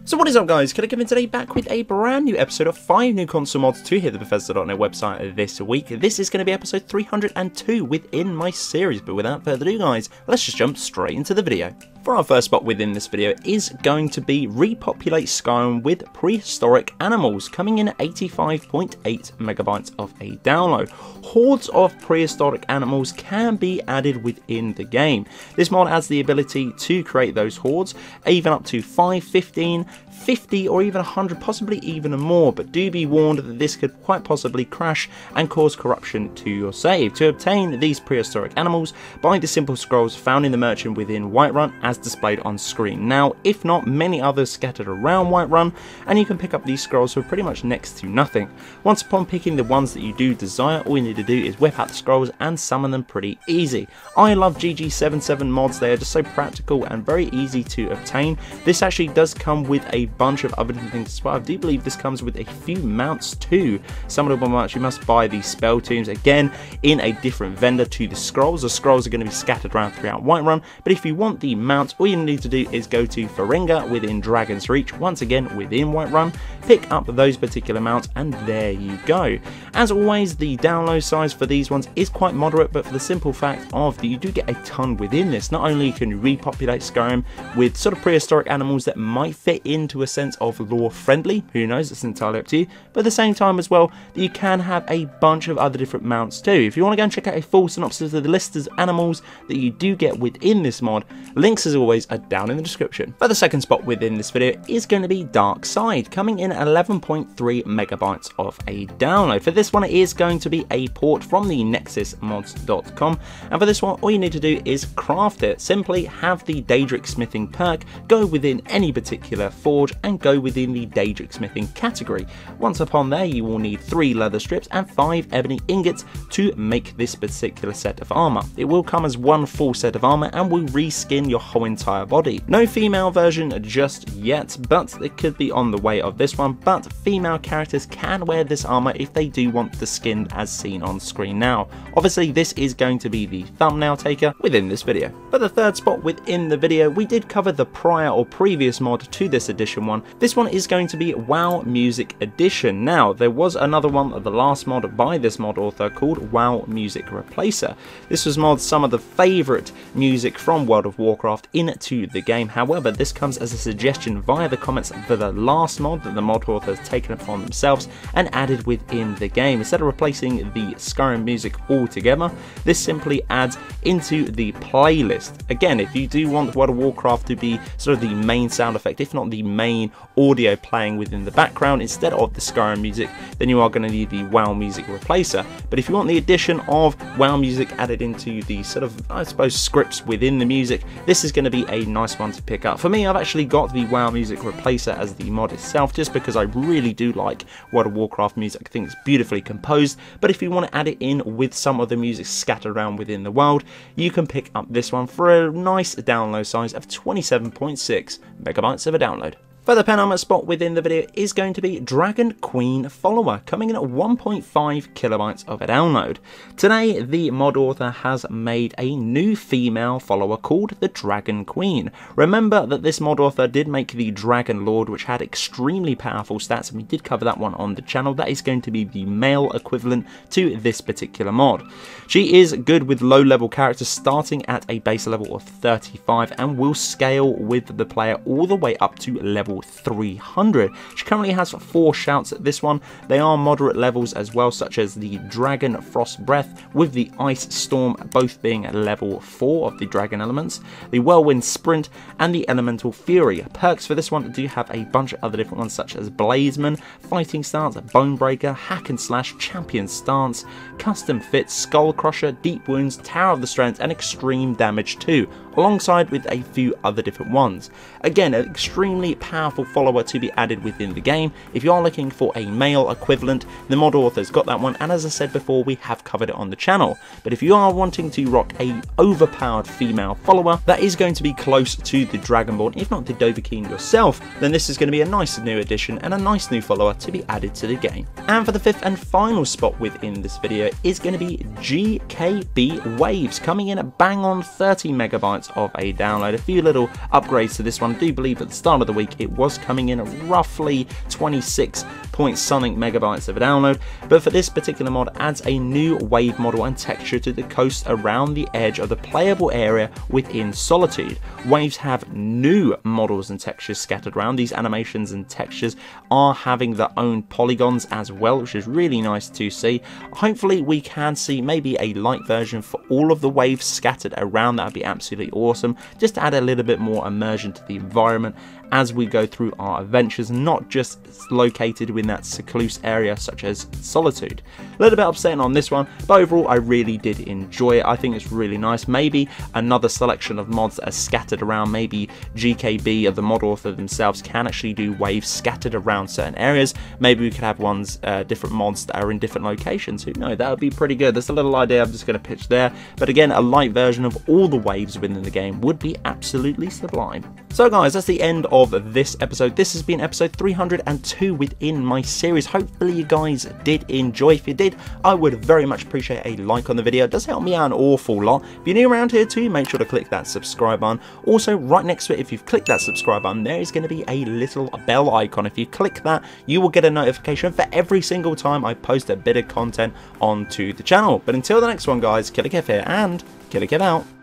So what is up guys, Killerkev today back with a brand new episode of 5 new console mods to hit the Bethesda.net website this week. This is going to be episode 302 within my series, but without further ado guys, let's just jump straight into the video. For our first spot within this video is going to be Repopulate Skyrim with Prehistoric Animals, coming in at 85.8 megabytes of a download. Hordes of prehistoric animals can be added within the game. This mod adds the ability to create those hordes, even up to 5, 15, 50 or even 100, possibly even more, but do be warned that this could quite possibly crash and cause corruption to your save. To obtain these prehistoric animals, buy the simple scrolls found in the merchant within Whiterun as displayed on screen. Now, if not, many others scattered around Whiterun, and you can pick up these scrolls for pretty much next to nothing. Once upon picking the ones that you do desire, all you need to do is whip out the scrolls and summon them pretty easy. I love GG77 mods, they are just so practical and very easy to obtain. This actually does come with a bunch of other different things as well. I do believe this comes with a few mounts too. Some of the mounts you must buy these spell tombs, again in a different vendor to the scrolls. The scrolls are going to be scattered around throughout Whiterun, but if you want the mounts, all you need to do is go to Faringa within Dragon's Reach, once again within Whiterun, pick up those particular mounts, and there you go. As always, the download size for these ones is quite moderate, but for the simple fact of that you do get a ton within this. Not only can you repopulate Skyrim with sort of prehistoric animals that might fit into a sense of lore friendly, who knows, it's entirely up to you, but at the same time as well, you can have a bunch of other different mounts too. If you want to go and check out a full synopsis of the list of animals that you do get within this mod, links as always are down in the description. But the second spot within this video is going to be Seid, coming in at 11.3 megabytes of a download. For this one, it is going to be a port from the nexusmods.com, and for this one, all you need to do is craft it. Simply have the Daedric smithing perk, go within any particular forge, and go within the Daedric smithing category. Once upon there, you will need 3 leather strips and 5 ebony ingots to make this particular set of armor. It will come as one full set of armor and will reskin your whole entire body. No female version just yet, but it could be on the way of this one, but female characters can wear this armor if they do want the skin as seen on screen now. Obviously, this is going to be the thumbnail taker within this video. For the third spot within the video, we did cover the prior or previous mod to this edition one. This one is going to be WoW Music Edition. Now, there was another one, the last mod by this mod author, called WoW Music Replacer. This was mod some of the favourite music from World of Warcraft into the game. However, this comes as a suggestion via the comments for the last mod that the mod author has taken upon themselves and added within the game. Instead of replacing the Skyrim music altogether, this simply adds into the playlist. Again, if you do want World of Warcraft to be sort of the main sound effect, if not the main audio playing within the background instead of the Skyrim music, then you are going to need the WoW Music Replacer. But if you want the addition of WoW music added into the sort of, I suppose, scripts within the music, this is going to be a nice one to pick up. For me, I've actually got the WoW Music Replacer as the mod itself, just because I really do like World of Warcraft music. I think it's beautifully composed, but if you want to add it in with some of the music scattered around within the world, you can pick up this one for a nice download size of 27.6 megabytes of a download. For the penultimate spot within the video is going to be Dragon Queen Follower, coming in at 1.5 kilobytes of a download. Today, the mod author has made a new female follower called the Dragon Queen. Remember that this mod author did make the Dragon Lord, which had extremely powerful stats, and we did cover that one on the channel. That is going to be the male equivalent to this particular mod. She is good with low-level characters starting at a base level of 35 and will scale with the player all the way up to level 300. She currently has 4 shouts at this one. They are moderate levels as well, such as the Dragon Frost Breath with the Ice Storm both being at level 4 of the dragon elements, the Whirlwind Sprint and the Elemental Fury. Perks for this one do have a bunch of other different ones, such as Blazeman, Fighting Stance, Bonebreaker, Hack and Slash, Champion Stance, Custom Fit, Skull Crusher, Deep Wounds, Tower of the Strength and Extreme Damage 2, alongside with a few other different ones. Again, an extremely powerful follower to be added within the game. If you are looking for a male equivalent, the mod author's got that one, and as I said before, we have covered it on the channel. But if you are wanting to rock a overpowered female follower that is going to be close to the Dragonborn, if not the Dovahkiin yourself, then this is going to be a nice new addition and a nice new follower to be added to the game. And for the fifth and final spot within this video is going to be GKB Waves, coming in at bang on 30 megabytes of a download. A few little upgrades to this one. I do believe at the start of the week it was coming in at roughly 26 point something megabytes of a download, but for this particular mod adds a new wave model and texture to the coast around the edge of the playable area within Solitude. Waves have new models and textures scattered around. These animations and textures are having their own polygons as well, which is really nice to see. Hopefully we can see maybe a light version for all of the waves scattered around. That would be absolutely awesome, just to add a little bit more immersion to the environment as we go through our adventures, not just located within that secluse area such as Solitude. A little bit upsetting on this one, but overall I really did enjoy it. I think it's really nice. Maybe another selection of mods that are scattered around, maybe GKB, the mod author themselves, can actually do waves scattered around certain areas. Maybe we could have ones, different mods that are in different locations. Who knows, that would be pretty good. That's a little idea I'm just going to pitch there, but again, a light version of all the waves within the game would be absolutely sublime. So guys, that's the end of this episode. This has been episode 302 within my series. Hopefully you guys did enjoy. If you did, I would very much appreciate a like on the video. It does help me out an awful lot. If you're new around here too, make sure to click that subscribe button. Also, right next to it, if you've clicked that subscribe button, there is going to be a little bell icon. If you click that, you will get a notification for every single time I post a bit of content onto the channel. But until the next one guys, Killerkev here, and Killerkev out.